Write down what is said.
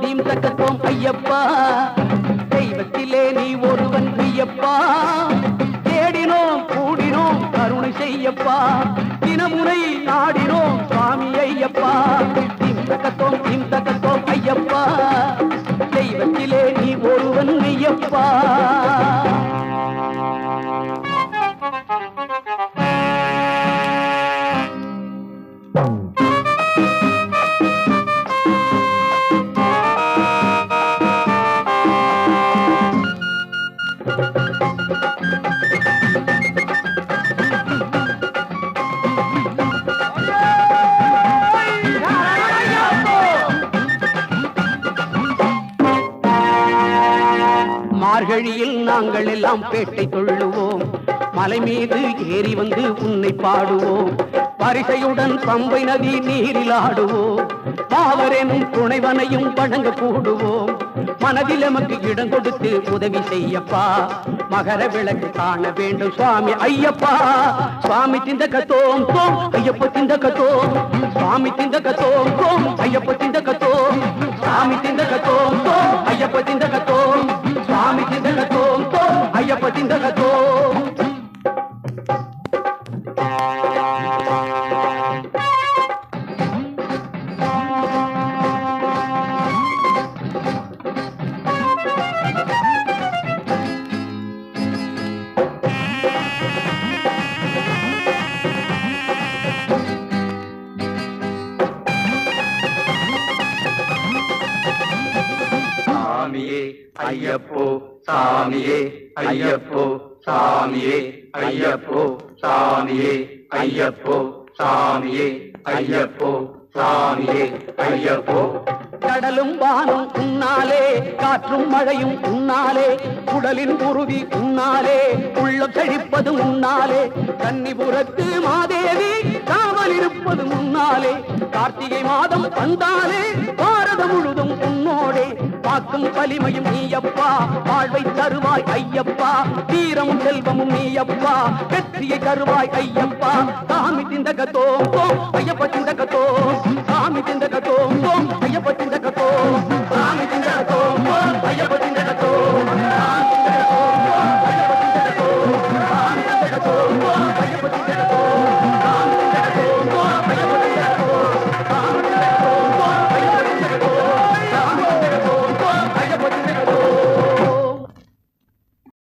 Theme தக்கத்தோம் Ayyappa, தெய்வத்திலே நீ ஒருவன் ஐயப்பா. தேடினோம் கூடினோம் கருணை செய்யப்பா, தினமுனை நாடினோம் சுவாமி ஐயப்பா. தீம் தக்கத்தோம் ஐயப்பா, தெய்வத்திலே நீ ஒருவன் ஐயப்பா. மார்கழியில் நாங்கள் எல்லாம் பேட்டை தொழுவோம், மலை மீது ஏறி வந்து உன்னை பாடுவோம். பரிசையுடன் பம்பை நதி நீரில் ஆடுவோம், பாவரெனும் துணைவனையும் வணங்க கூடுவோம். மனதில் எமக்கு இடம் கொடுத்து உதவி செய்யப்பா, மகர விளக்கு காண வேண்டும் சுவாமி ஐயப்பா. சுவாமி திந்தகத்தோம் தோம் ஐயப்ப திந்தகத்தோம், சுவாமி திந்தகத்தோம் தோம் ஐயப்ப திந்தகத்தோம், சுவாமி திந்தகத்தோம் தோம் ஐயப்ப திந்தகத்தோம், சுவாமி திந்தகத்தோம் தோம் ஐயப்ப திந்தகத்தோம். சாமியே ஐயப்போ சாமியே ஐயப்போ சாமியே ஐயப்போ சாமியே ஐயப்போ சாமியே ஐயப்போ சாமியே ஐயப்போ. கடலும் வானும் உன்னாலே, காற்றும் மழையும் உன்னாலே, உடலின் உறுதி உன்னாலே, உள்ளம் செழிப்பது உன்னாலே. கன்னிபுரத்து மாதேவி காவல் இருப்பது முன்னாலே, கார்த்திகை மாதம் வந்தாலே பாரதம் முழுதும் உன்னோடே. காக்கும் வலிமையும் நீயப்பா, வாழ்வை தருவாய் ஐயப்பா, வீரமும் செல்வமும் நீயப்பா, வெற்றியை தருவாய் ஐயப்பா. சாமி திந்தகத்தோம் ஐயப்ப திந்த